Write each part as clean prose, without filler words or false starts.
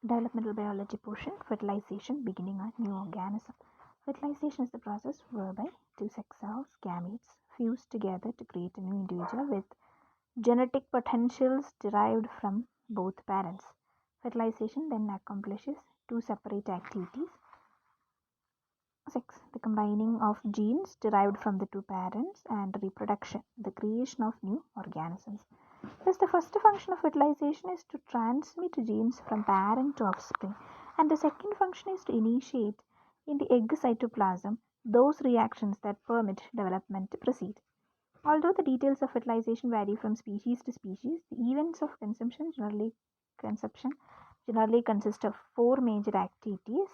Developmental biology portion, fertilization, beginning a new organism. Fertilization is the process whereby two sex cells, gametes, fuse together to create a new individual with genetic potentials derived from both parents. Fertilization then accomplishes two separate activities. 6. The combining of genes derived from the two parents, and reproduction, the creation of new organisms. Thus, the first function of fertilization is to transmit genes from parent to offspring, and the second function is to initiate in the egg cytoplasm those reactions that permit development to proceed. Although the details of fertilization vary from species to species, the events of conception generally consist of four major activities: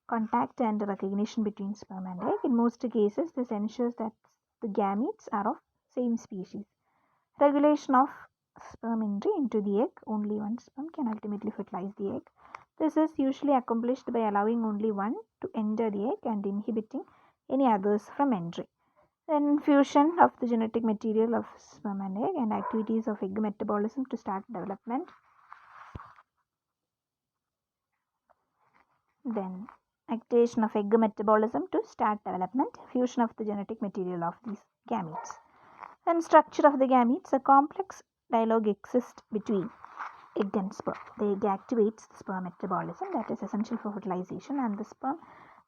contact and recognition between sperm and egg. In most cases, this ensures that the gametes are of same species. Regulation of sperm entry into the egg. Only one sperm can ultimately fertilize the egg. This is usually accomplished by allowing only one to enter the egg and inhibiting any others from entry. Then fusion of the genetic material of sperm and egg, and activities of egg metabolism to start development. Then activation of egg metabolism to start development, fusion of the genetic material of these gametes. Then structure of the gametes. A complex dialogue exists between egg and sperm. The egg activates the sperm metabolism that is essential for fertilization, and the sperm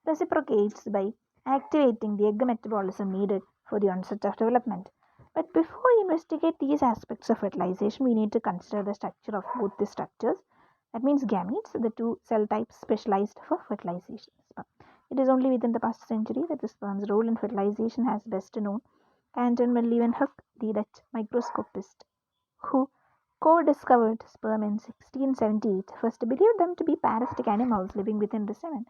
reciprocates by activating the egg metabolism needed for the onset of development. But before we investigate these aspects of fertilization, we need to consider the structure of both the structures. That means gametes, the two cell types specialized for fertilization. Sperm. It is only within the past century that the sperm's role in fertilization has best known. Anton van Leeuwenhoek, the Dutch microscopist who co-discovered sperm in 1678, first believed them to be parasitic animals living within the semen.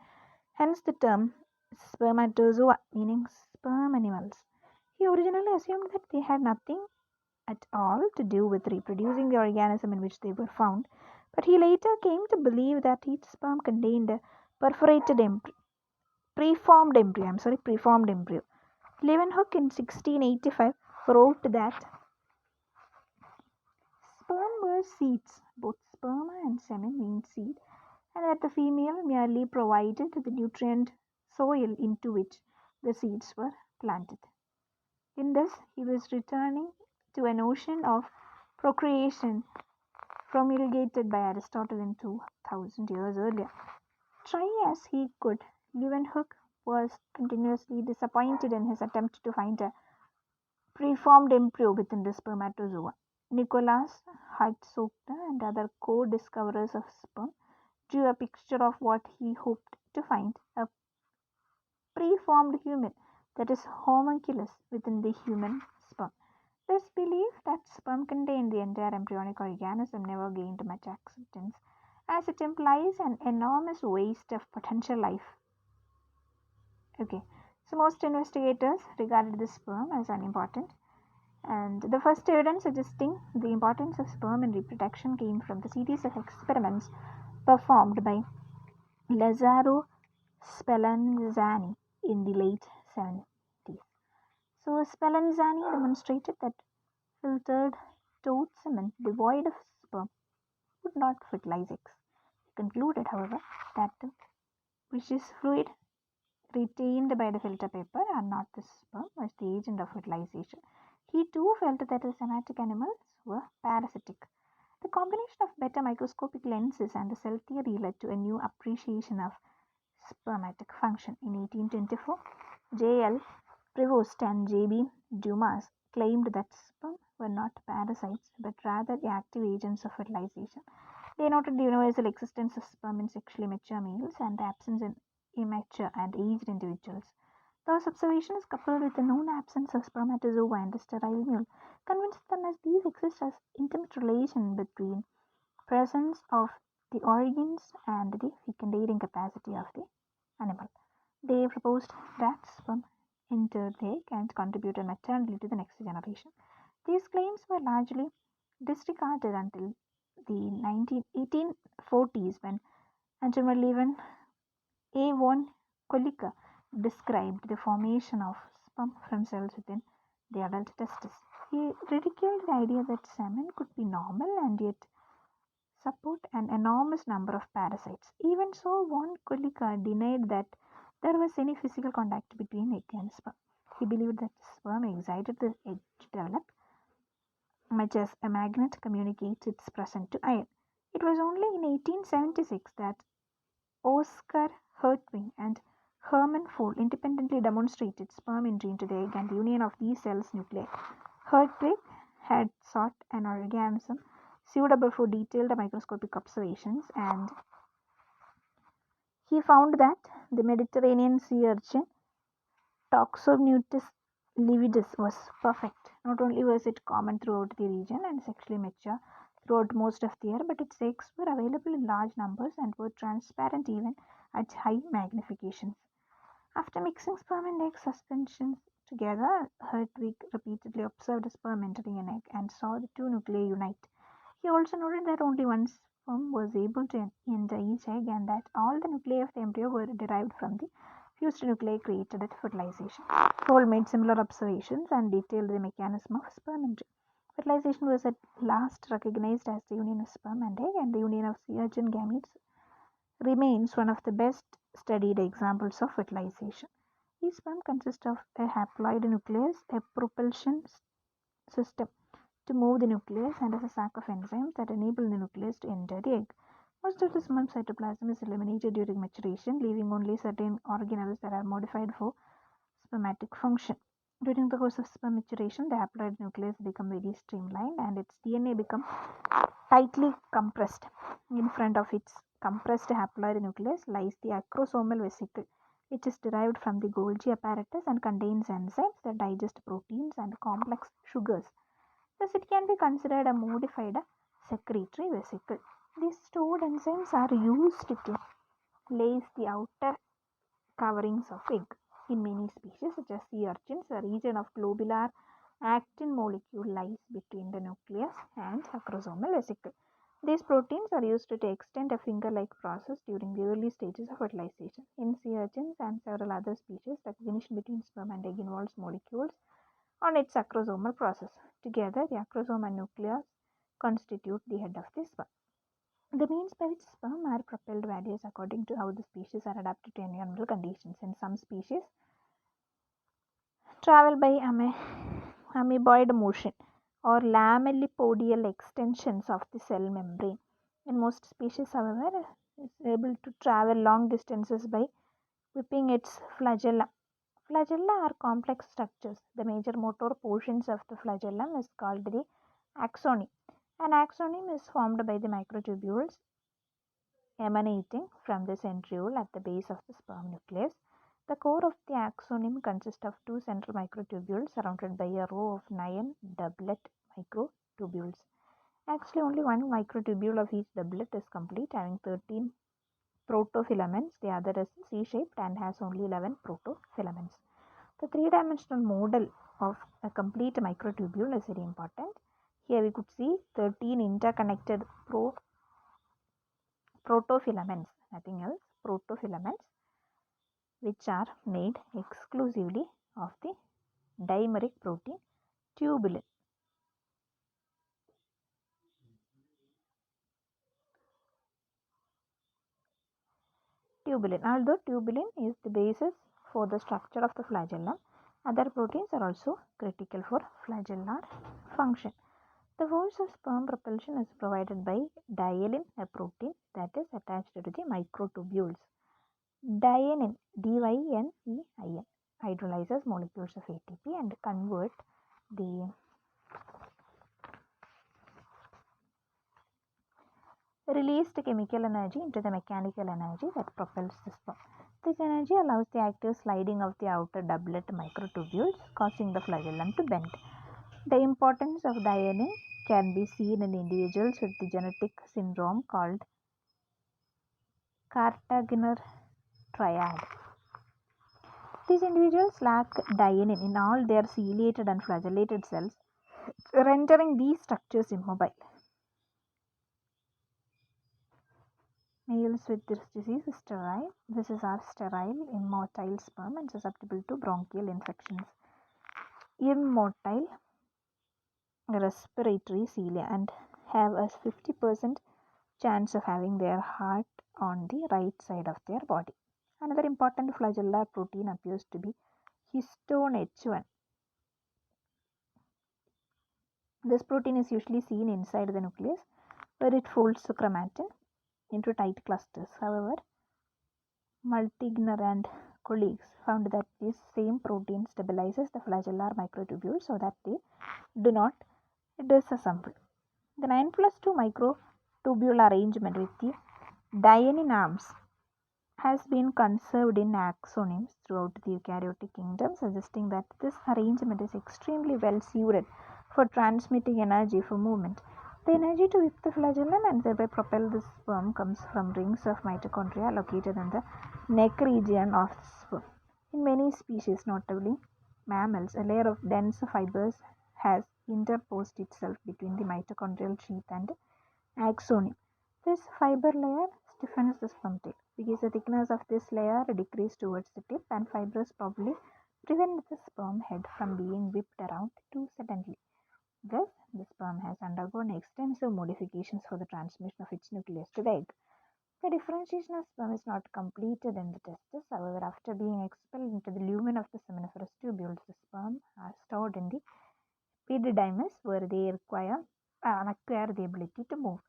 Hence the term spermatozoa, meaning sperm animals. He originally assumed that they had nothing at all to do with reproducing the organism in which they were found, but he later came to believe that each sperm contained a preformed embryo. Leeuwenhoek in 1685 wrote that sperm were seeds, both sperma and semen mean seed, and that the female merely provided the nutrient soil into which the seeds were planted. In this, he was returning to a notion of procreation promulgated by Aristotle in 2000 years earlier. Try as he could, Leeuwenhoek was continuously disappointed in his attempt to find a preformed embryo within the spermatozoa. Nicholas Hartsook and other co-discoverers of sperm drew a picture of what he hoped to find: a preformed human, that is homunculus, within the human sperm. This belief that sperm contained the entire embryonic organism never gained much acceptance, as it implies an enormous waste of potential life. Okay, so most investigators regarded the sperm as unimportant, and the first evidence suggesting the importance of sperm in reproduction came from the series of experiments performed by Lazzaro Spallanzani in the late 70s. So Spallanzani demonstrated that filtered toad semen devoid of sperm would not fertilize eggs. He concluded, however, that the viscous fluid retained by the filter paper are not the sperm as the agent of fertilization. He too felt that the somatic animals were parasitic. The combination of better microscopic lenses and the cell theory led to a new appreciation of spermatic function. In 1824, J.L. Prevost and J.B. Dumas claimed that sperm were not parasites but rather the active agents of fertilization. They noted the universal existence of sperm in sexually mature males and the absence in immature and aged individuals. Those observations, coupled with the known absence of spermatozoa and the sterile mule, convinced them as these exist as intimate relation between presence of the organs and the fecundating capacity of the animal. They proposed that sperm entered the egg and contributed maternally to the next generation. These claims were largely disregarded until the 1840s, when Anton Levin A. von Kolliker described the formation of sperm from cells within the adult testis. He ridiculed the idea that semen could be normal and yet support an enormous number of parasites. Even so, von Kolika denied that there was any physical contact between egg and sperm. He believed that sperm excited the egg to develop, much as a magnet communicates its presence to iron. It was only in 1876 that Oscar Hertwig and Hermann Fohl independently demonstrated sperm entry into the egg and the union of these cells' nuclei. Hertwig had sought an organism suitable for detailed microscopic observations, and he found that the Mediterranean sea urchin Toxomnutus lividus was perfect. Not only was it common throughout the region and sexually mature throughout most of the year, but its eggs were available in large numbers and were transparent even at high magnifications. After mixing sperm and egg suspensions together, Hertwig repeatedly observed a sperm entering an egg and saw the two nuclei unite. He also noted that only one sperm was able to enter each egg and that all the nuclei of the embryo were derived from the fused nuclei created at fertilization. Fowl made similar observations and detailed the mechanism of sperm entry. Fertilization was at last recognized as the union of sperm and egg, and the union of sea urchin gametes remains one of the best studied examples of fertilization. Each sperm consists of a haploid nucleus, a propulsion system to move the nucleus, and a sac of enzymes that enable the nucleus to enter the egg. Most of the sperm cytoplasm is eliminated during maturation, leaving only certain organelles that are modified for spermatic function. During the course of sperm maturation, the haploid nucleus becomes very streamlined and its DNA becomes tightly compressed. In front of its compressed haploid nucleus lies the acrosomal vesicle, which is derived from the Golgi apparatus and contains enzymes that digest proteins and complex sugars. Thus, it can be considered a modified secretory vesicle. These stored enzymes are used to lace the outer coverings of egg. In many species, such as sea urchins, a region of globular actin molecule lies between the nucleus and acrosomal vesicle. These proteins are used to extend a finger-like process during the early stages of fertilization. In sea urchins and several other species, recognition between sperm and egg involves molecules on its acrosomal process. Together, the acrosome and nucleus constitute the head of the sperm. The means by which sperm are propelled varies according to how the species are adapted to environmental conditions. In some species, travel by amoeboid motion or lamellipodial extensions of the cell membrane. In most species, however, is able to travel long distances by whipping its flagella. Flagella are complex structures. The major motor portions of the flagellum is called the axone. An axoneme is formed by the microtubules emanating from the centriole at the base of the sperm nucleus. The core of the axoneme consists of two central microtubules surrounded by a row of 9 doublet microtubules. Actually, only one microtubule of each doublet is complete, having 13 protofilaments. The other is C-shaped and has only 11 protofilaments. The three-dimensional model of a complete microtubule is very important. Here we could see 13 interconnected protofilaments, nothing else, protofilaments, which are made exclusively of the dimeric protein tubulin. Although tubulin is the basis for the structure of the flagellum, other proteins are also critical for flagellar function. The force of sperm propulsion is provided by dyelin, a protein that is attached to the microtubules. Dynein, Dynein, hydrolyzes molecules of ATP and convert the released chemical energy into the mechanical energy that propels the sperm. This energy allows the active sliding of the outer doublet microtubules, causing the flagellum to bend. The importance of dynein can be seen in individuals with the genetic syndrome called Cartaginer triad. These individuals lack dynein in all their ciliated and flagellated cells, rendering these structures immobile. Males with this disease is sterile. This is our sterile, immotile sperm and susceptible to bronchial infections. Immotile respiratory cilia and have a 50% chance of having their heart on the right side of their body. Another important flagellar protein appears to be histone H1. This protein is usually seen inside the nucleus, where it folds the chromatin into tight clusters. However, Multigner and colleagues found that this same protein stabilizes the flagellar microtubules so that they do not disassemble. The 9+2 microtubule arrangement with the dianin arms has been conserved in axonemes throughout the eukaryotic kingdom, suggesting that this arrangement is extremely well suited for transmitting energy for movement. The energy to whip the flagellum and thereby propel the sperm comes from rings of mitochondria located in the neck region of the sperm. In many species, notably mammals, a layer of dense fibers has interposed itself between the mitochondrial sheath and axoneme. This fiber layer stiffens the sperm tail, because the thickness of this layer decreases towards the tip, and fibers probably prevent the sperm head from being whipped around too suddenly. Thus, the sperm has undergone extensive modifications for the transmission of its nucleus to the egg. The differentiation of sperm is not completed in the testes. However, after being expelled into the lumen of the seminiferous tubules, the sperm are stored in the epididymis, where they acquire the ability to move.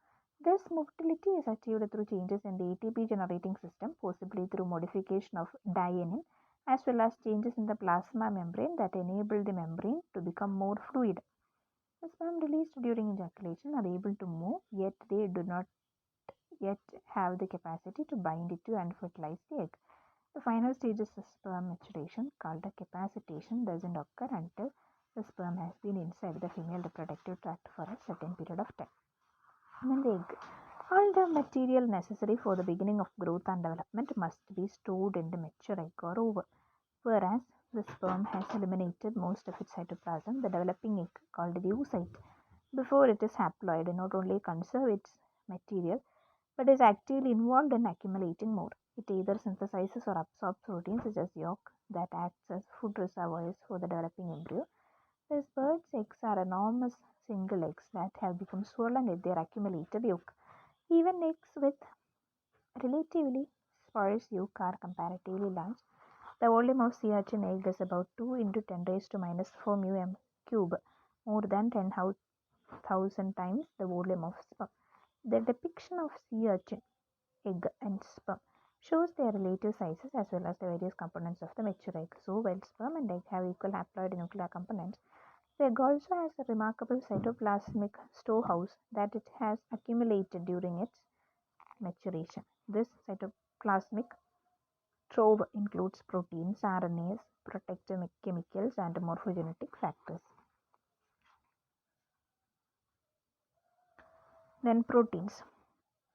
This motility is achieved through changes in the ATP generating system, possibly through modification of dianin, as well as changes in the plasma membrane that enable the membrane to become more fluid. The sperm released during ejaculation are able to move, yet they do not yet have the capacity to bind it to and fertilize the egg. The final stages of sperm maturation, called capacitation, doesn't occur until the sperm has been inside the female reproductive tract for a certain period of time. And then the egg. All the material necessary for the beginning of growth and development must be stored in the mature egg or ova. Whereas the sperm has eliminated most of its cytoplasm, the developing egg, called the oocyte, before it is haploid, not only conserves its material but is actively involved in accumulating more. It either synthesizes or absorbs proteins such as yolk that acts as food reservoirs for the developing embryo. These birds' eggs are enormous single eggs that have become swollen with their accumulated yolk. Even eggs with relatively sparse yolk are comparatively large. The volume of sea urchin egg is about 2 into 10 raised to minus 4 m cube, more than 10,000 times the volume of sperm. The depiction of sea urchin egg and sperm shows their relative sizes as well as the various components of the mature egg. So, while sperm and egg have equal haploid nuclear components, the egg also has a remarkable cytoplasmic storehouse that it has accumulated during its maturation. This cytoplasmic trove includes proteins, RNAs, protective chemicals, and morphogenetic factors. Then proteins.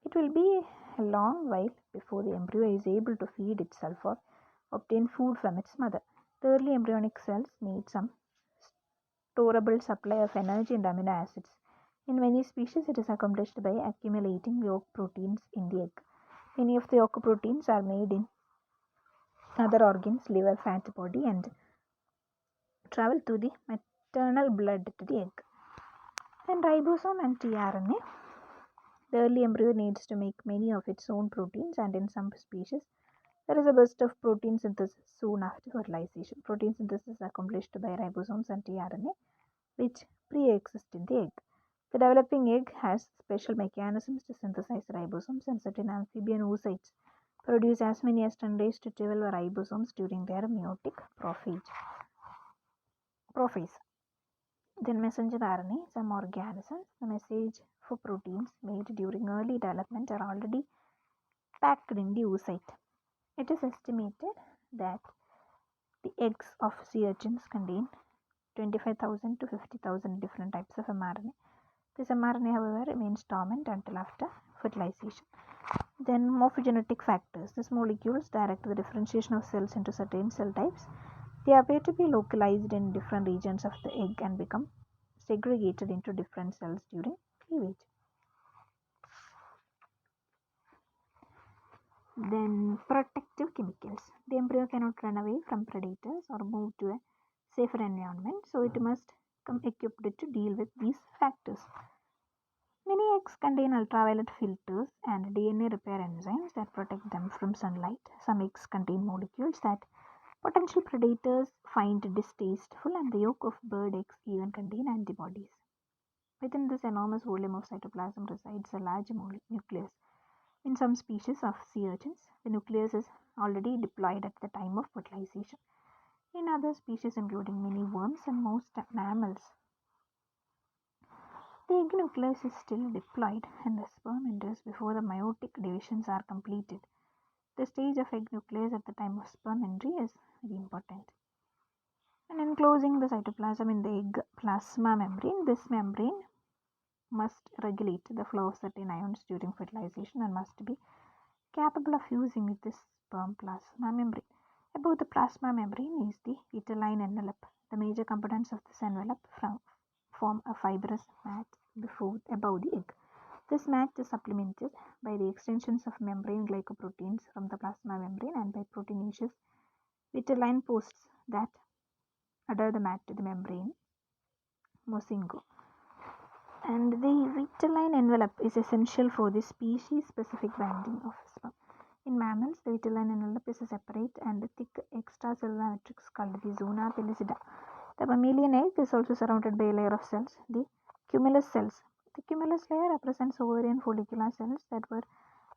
It will be a long while before the embryo is able to feed itself or obtain food from its mother. The early embryonic cells need some storable supply of energy and amino acids. In many species, it is accomplished by accumulating yolk proteins in the egg. Many of the yolk proteins are made in other organs, liver, fat, body, and travel through the maternal blood to the egg. Then ribosome and tRNA. The early embryo needs to make many of its own proteins, and in some species, there is a burst of protein synthesis soon after fertilization. Protein synthesis is accomplished by ribosomes and tRNA, which pre-exist in the egg. The developing egg has special mechanisms to synthesize ribosomes, and certain amphibian oocytes produce as many as 10 raised to 12 ribosomes during their meiotic prophase. Then messenger RNA. Some organisms, the message for proteins made during early development are already packed in the oocyte. It is estimated that the eggs of sea urchins contain 25,000 to 50,000 different types of mRNA. This mRNA, however, remains dormant until after fertilization. Then morphogenetic factors. These molecules direct the differentiation of cells into certain cell types. They appear to be localized in different regions of the egg and become segregated into different cells during cleavage. Then protective chemicals. The embryo cannot run away from predators or move to a safer environment, so it must come equipped to deal with these factors. Many eggs contain ultraviolet filters and DNA repair enzymes that protect them from sunlight. Some eggs contain molecules that potential predators find distasteful, and the yolk of bird eggs even contain antibodies. Within this enormous volume of cytoplasm resides a large nucleus. In some species of sea urchins, the nucleus is already deployed at the time of fertilization. In other species, including many worms and most mammals, the egg nucleus is still diploid and the sperm enters before the meiotic divisions are completed. The stage of egg nucleus at the time of sperm entry is very important. And enclosing the cytoplasm in the egg plasma membrane, this membrane must regulate the flow of certain ions during fertilization and must be capable of fusing with the sperm plasma membrane. Above the plasma membrane is the vitelline envelope. The major components of this envelope form a fibrous mat above the egg. This mat is supplemented by the extensions of membrane glycoproteins from the plasma membrane and by proteinaceous vitelline posts that adhere the mat to the membrane mosaicgo. And the vitelline envelope is essential for the species-specific binding of sperm. In mammals, the vitelline envelope is a separate and thick extracellular matrix called the zona pellucida. The mammalian egg is also surrounded by a layer of cells, the cumulus cells. The cumulus layer represents ovarian follicular cells that were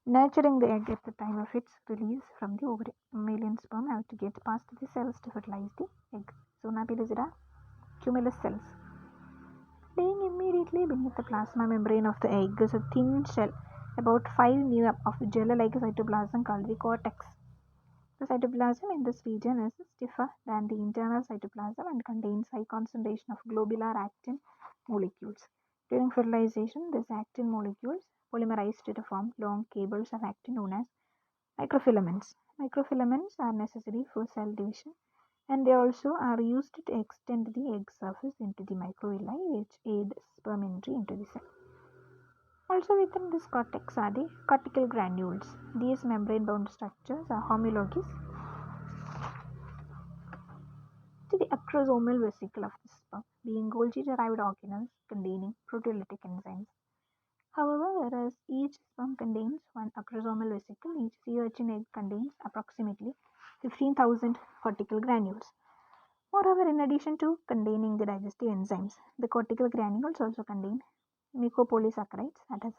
nurturing the egg at the time of its release from the ovary. Mammalian sperm have to get past the cells to fertilize the egg. Zona pellucida, cumulus cells. Laying immediately beneath the plasma membrane of the egg is a thin shell, about 5 mu of gel-like cytoplasm called the cortex. The cytoplasm in this region is stiffer than the internal cytoplasm and contains high concentration of globular actin molecules. During fertilization, these actin molecules polymerize to form long cables of actin known as microfilaments. Microfilaments are necessary for cell division, and they also are used to extend the egg surface into the microvilli, which aid sperm entry into the cell. Also within this cortex are the cortical granules. These membrane-bound structures are homologous to the acrosomal vesicle of the sperm, being Golgi-derived organelles containing proteolytic enzymes. However, whereas each sperm contains one acrosomal vesicle, each sea urchin egg contains approximately 15,000 cortical granules. Moreover, in addition to containing the digestive enzymes, the cortical granules also contain mucopolysaccharides, that is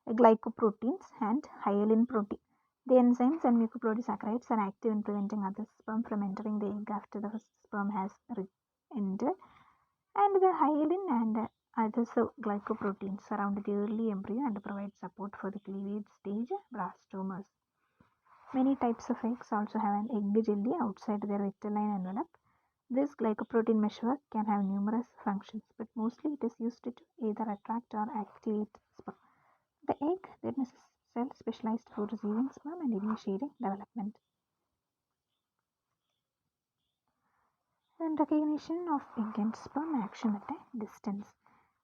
glycoproteins and hyaline protein. The enzymes and mucopolysaccharides are active in preventing other sperm from entering the egg after the sperm has entered, and the hyaline and other glycoproteins surround the early embryo and provide support for the cleavage stage blastomas. Many types of eggs also have an egg jelly outside their vitelline envelope. This glycoprotein meshwork can have numerous functions, but mostly it is used to either attract or activate sperm. The egg then is a cell specialized for receiving sperm and initiating development. Then recognition of egg and sperm action at a distance.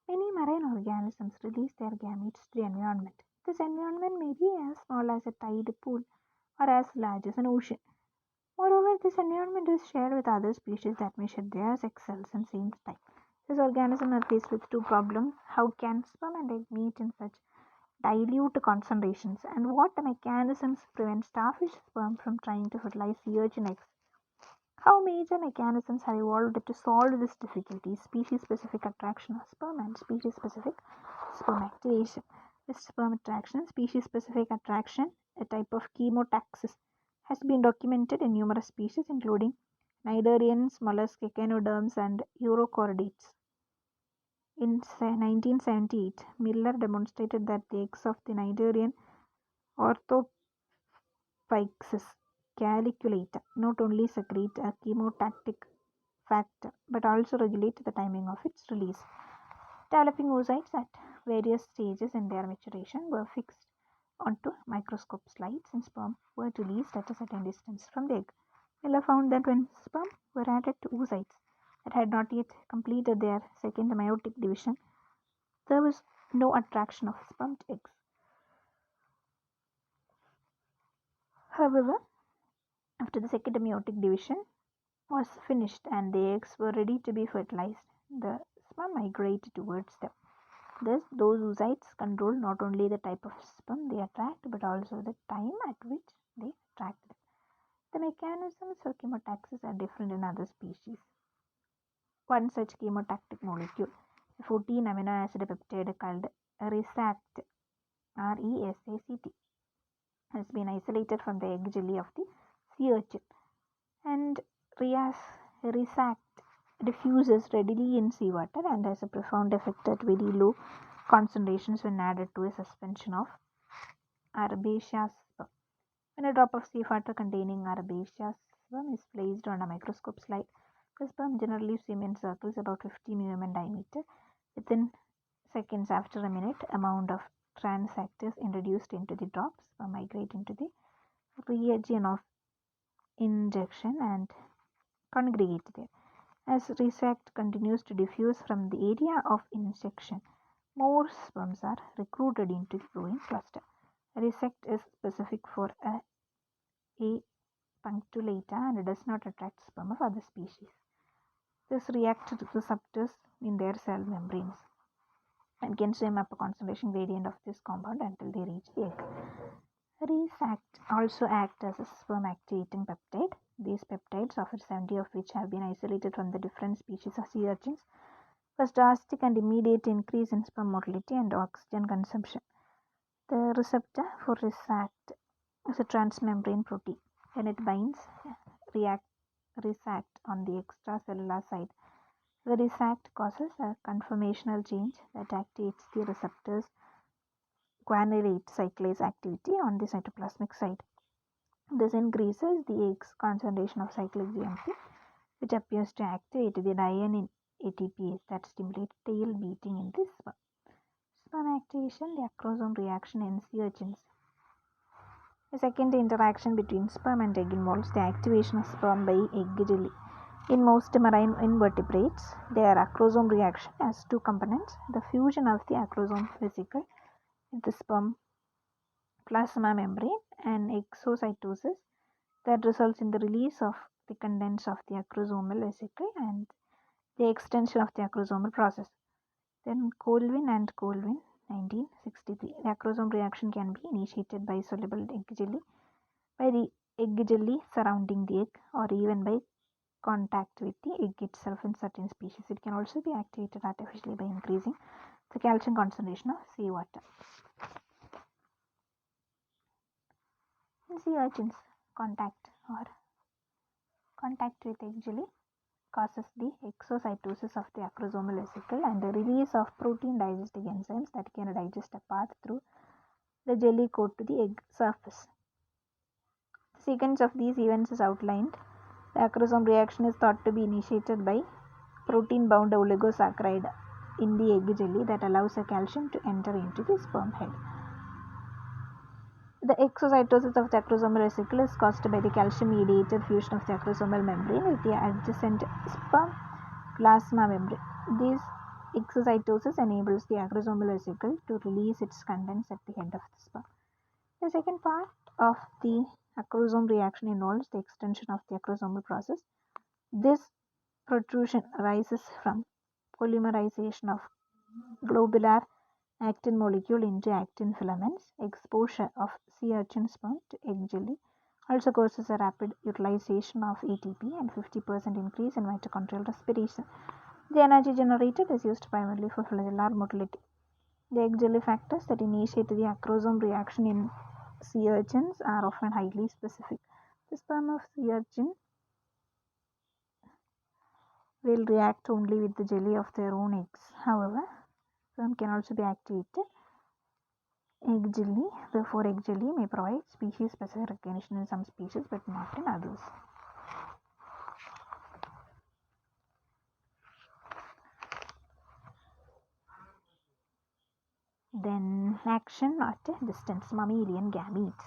Many marine organisms release their gametes to the environment. This environment may be as small as a tide pool or as large as an ocean. Moreover, this environment is shared with other species that may shed their sex cells in the same time. These organisms are faced with two problems. How can sperm and egg meet in such dilute concentrations, and what mechanisms prevent starfish sperm from trying to fertilize sea urchin eggs? How major mechanisms have evolved to solve this difficulty? Species-specific attraction of sperm and species-specific sperm activation. With sperm attraction, species-specific attraction, a type of chemotaxis, has been documented in numerous species including cnidarians, mollusks, echinoderms, and urochordates. In 1978, Miller demonstrated that the eggs of the cnidarian Orthopyxis caliculata not only secrete a chemotactic factor but also regulate the timing of its release. Developing oocytes at various stages in their maturation were fixed onto microscope slides and sperm were released at a certain distance from the egg. Miller found that when sperm were added to oocytes that had not yet completed their second meiotic division, there was no attraction of sperm to eggs. However, after the second meiotic division was finished and the eggs were ready to be fertilized, the sperm migrated towards them. Thus, those oocytes control not only the type of sperm they attract but also the time at which they attract them. The mechanisms for chemotaxis are different in other species. One such chemotactic molecule, a 14 amino acid peptide called RESACT, RESACT, has been isolated from the egg jelly of the sea urchin, and RESACT diffuses readily in seawater and has a profound effect at very low concentrations when added to a suspension of herbaceous sperm. When a drop of seawater containing herbaceous sperm is placed on a microscope slide, the sperm generally swim in circles about 50 mm in diameter. Within seconds after a minute, amount of transactors introduced into the drops migrate into the region of injection and congregate there. As RESACT continues to diffuse from the area of injection, more sperms are recruited into the growing cluster. RESACT is specific for A punctulata and does not attract sperm of other species. This reacts to receptors in their cell membranes and can swim up a concentration gradient of this compound until they reach the egg. RESACT also act as a sperm activating peptide. These peptides, over 70 of which have been isolated from the different species of sea urchins, cause drastic and immediate increase in sperm motility and oxygen consumption. The receptor for RESACT is a transmembrane protein. When it binds RESACT on the extracellular side, the RESACT causes a conformational change that activates the receptor's guanylate cyclase activity on the cytoplasmic side. This increases the egg's concentration of cyclic GMP, which appears to activate the diene ATPase that stimulate tail beating in the sperm. Sperm activation, the acrosome reaction in sea urchins. A second interaction between sperm and egg involves the activation of sperm by egg jelly. In most marine invertebrates, their acrosome reaction has two components: the fusion of the acrosome vesicle with the sperm plasma membrane and exocytosis that results in the release of the contents of the acrosomal vesicle and the extension of the acrosomal process. Then Colvin and Colvin, 1963. The acrosome reaction can be initiated by soluble egg jelly, by the egg jelly surrounding the egg, or even by contact with the egg itself in certain species. It can also be activated artificially by increasing the calcium concentration of seawater. In sea urchins, contact with egg jelly causes the exocytosis of the acrosomal vesicle and the release of protein digesting enzymes that can digest a path through the jelly coat to the egg surface. The sequence of these events is outlined. The acrosome reaction is thought to be initiated by protein-bound oligosaccharide in the egg jelly that allows a calcium to enter into the sperm head. The exocytosis of the acrosomal vesicle is caused by the calcium-mediated fusion of the acrosomal membrane with the adjacent sperm plasma membrane. This exocytosis enables the acrosomal vesicle to release its contents at the head of the sperm. The second part of the acrosome reaction involves the extension of the acrosomal process. This protrusion arises from polymerization of globular actin molecule into actin filaments. Exposure of sea urchin sperm to egg jelly also causes a rapid utilization of ATP and 50% increase in mitochondrial respiration. The energy generated is used primarily for flagellar motility. The egg jelly factors that initiate the acrosome reaction in sea urchins are often highly specific. The sperm of sea urchin will react only with the jelly of their own eggs. However, sperm can also be activated egg jelly. Therefore, egg jelly may provide species-specific recognition in some species but not in others. Then action at a distance, mammalian gametes.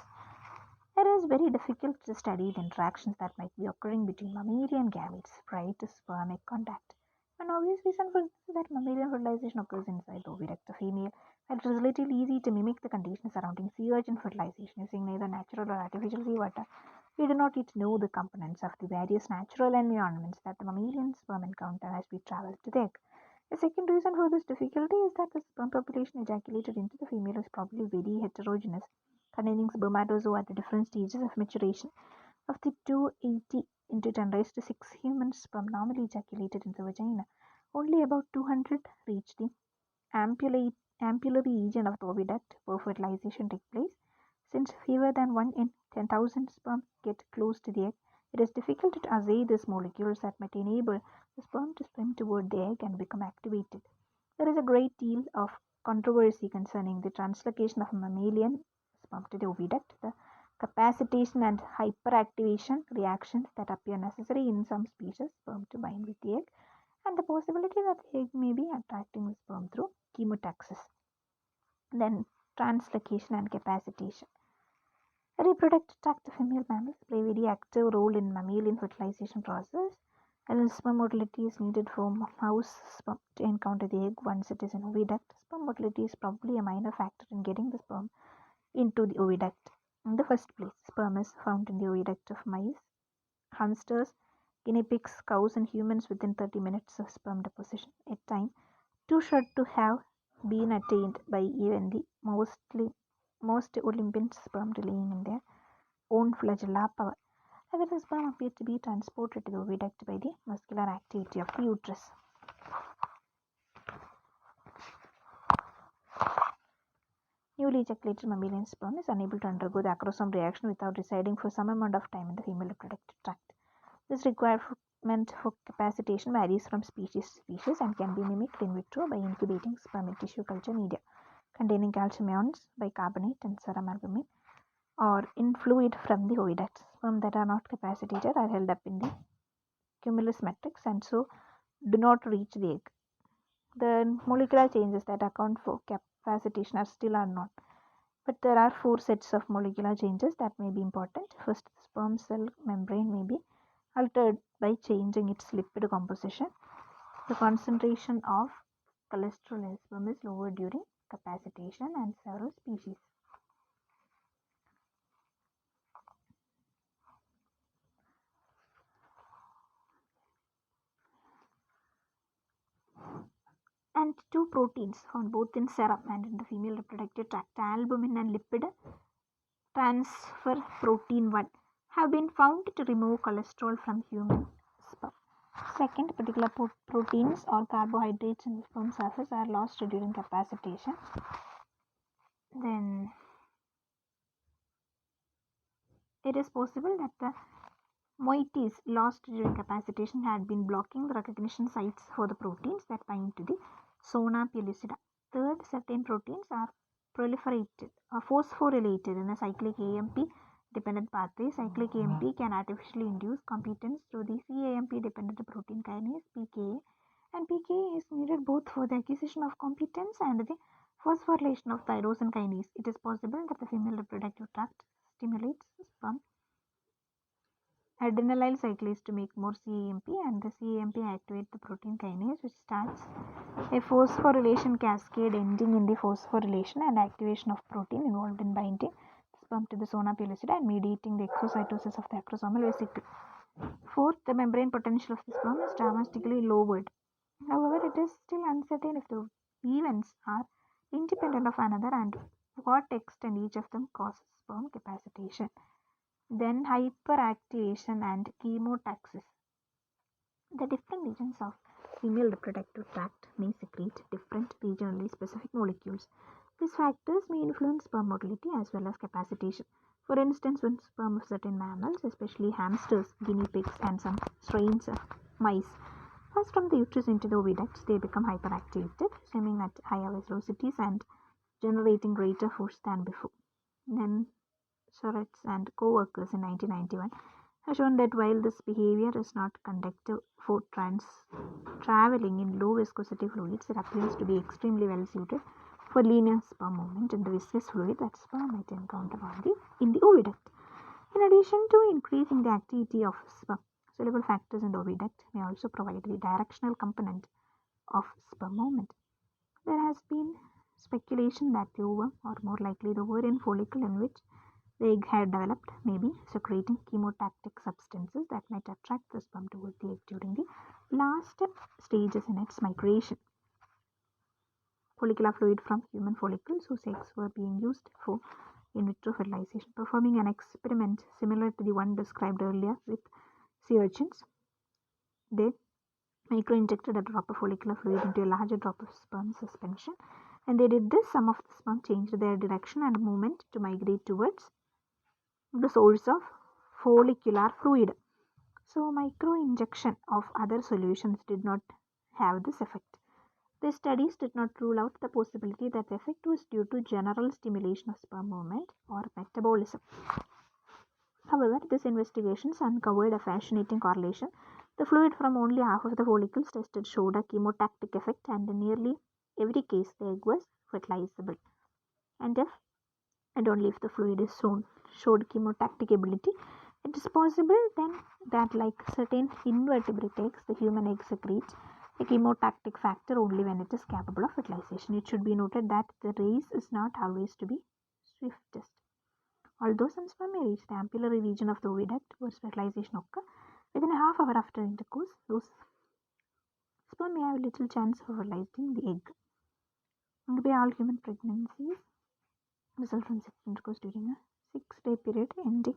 It is very difficult to study the interactions that might be occurring between mammalian gametes prior to sperm egg contact. An obvious reason for this is that mammalian fertilization occurs inside the oviduct of female, and it is relatively easy to mimic the conditions surrounding sea urchin fertilization using neither natural or artificial seawater. We do not yet know the components of the various natural environments that the mammalian sperm encounter as we travel to the egg. The second reason for this difficulty is that the sperm population ejaculated into the female is probably very heterogeneous, containing spermatozoa at the different stages of maturation. Of the 280 into 10 raised to 6 human sperm normally ejaculated into the vagina, only about 200 reach the ampullary region of the oviduct where fertilization takes place. Since fewer than 1 in 10,000 sperm get close to the egg, it is difficult to assay these molecules that might enable the sperm to swim toward the egg and become activated. There is a great deal of controversy concerning the translocation of mammalian sperm to the oviduct, the capacitation and hyperactivation reactions that appear necessary in some species sperm to bind with the egg, and the possibility that the egg may be attracting the sperm through chemotaxis. Then translocation and capacitation. The reproductive tract of female mammals play a very active role in mammalian fertilization process. And sperm motility is needed for mouse sperm to encounter the egg once it is in oviduct. Sperm motility is probably a minor factor in getting the sperm into the oviduct. In the first place, sperm is found in the oviduct of mice, hamsters, guinea pigs, cows, and humans within 30 minutes of sperm deposition, a time too short to have been attained by even the most Olympian sperm relying on their own flagella power. However, the sperm appear to be transported to the oviduct by the muscular activity of the uterus. Newly ejaculated mammalian sperm is unable to undergo the acrosome reaction without residing for some amount of time in the female reproductive tract. This requirement for capacitation varies from species to species and can be mimicked in vitro by incubating sperm in tissue culture media containing calcium ions, bicarbonate, and serum albumin, or in fluid from the oviduct. Sperm that are not capacitated are held up in the cumulus matrix and so do not reach the egg. The molecular changes that account for capacitation are still unknown, but there are 4 sets of molecular changes that may be important. First, the sperm cell membrane may be altered by changing its lipid composition. The concentration of cholesterol in sperm is lower during capacitation and several species. And 2 proteins found both in serum and in the female reproductive tract, albumin and lipid transfer protein 1, have been found to remove cholesterol from human sperm. Second, particular proteins or carbohydrates in the sperm surface are lost during capacitation. Then it is possible that the moieties lost during capacitation had been blocking the recognition sites for the proteins that bind to the zona pellucida. Third, certain proteins are proliferated or phosphorylated in a cyclic AMP dependent pathway. Cyclic AMP can artificially induce competence through the CAMP dependent protein kinase pKa, and pKa is needed both for the acquisition of competence and the phosphorylation of tyrosine kinase. It is possible that the female reproductive tract stimulates sperm adenylyl cyclase to make more CAMP, and the CAMP activates the protein kinase, which starts a phosphorylation cascade ending in the phosphorylation and activation of protein involved in binding sperm to the zona pellucida and mediating the exocytosis of the acrosomal vesicle. Fourth, the membrane potential of the sperm is dramatically lowered. However, it is still uncertain if the events are independent of another and what extent each of them causes sperm capacitation. Then hyperactivation and chemotaxis. The different regions of female reproductive tract may secrete different regionally specific molecules. These factors may influence sperm motility as well as capacitation. For instance, when sperm of certain mammals, especially hamsters, guinea pigs, and some strains of mice, pass from the uterus into the oviducts, they become hyperactivated, swimming at higher velocities and generating greater force than before. Then Soretz and co-workers in 1991 have shown that while this behavior is not conducive for traveling in low viscosity fluids, it appears to be extremely well suited for linear sperm movement in the viscous fluid that sperm might encounter in the oviduct. In addition to increasing the activity of sperm, soluble factors in the oviduct may also provide the directional component of sperm movement. There has been speculation that the ovum, or more likely the ovarian follicle in which the egg had developed, may be secreting chemotactic substances that might attract the sperm towards the egg during the last stages in its migration. follicular fluid from human follicles whose eggs were being used for in vitro fertilization. Performing an experiment similar to the one described earlier with sea urchins, they micro-injected a drop of follicular fluid into a larger drop of sperm suspension. When they did this, some of the sperm changed their direction and movement to migrate towards the source of follicular fluid. So, micro-injection of other solutions did not have this effect. The studies did not rule out the possibility that the effect was due to general stimulation of sperm movement or metabolism. However, these investigations uncovered a fascinating correlation. The fluid from only half of the follicles tested showed a chemotactic effect, and in nearly every case the egg was fertilizable. And only if the fluid is showed chemotactic ability, it is possible then that, like certain invertebrate eggs, the human egg secretes a chemotactic factor only when it is capable of fertilization. It should be noted that the race is not always to be swiftest. Although some sperm may reach the ampullary region of the oviduct where fertilization occurs within a half hour after intercourse, those sperm may have little chance of fertilizing the egg. And by all human pregnancies result from sexual intercourse during a 6-day period ending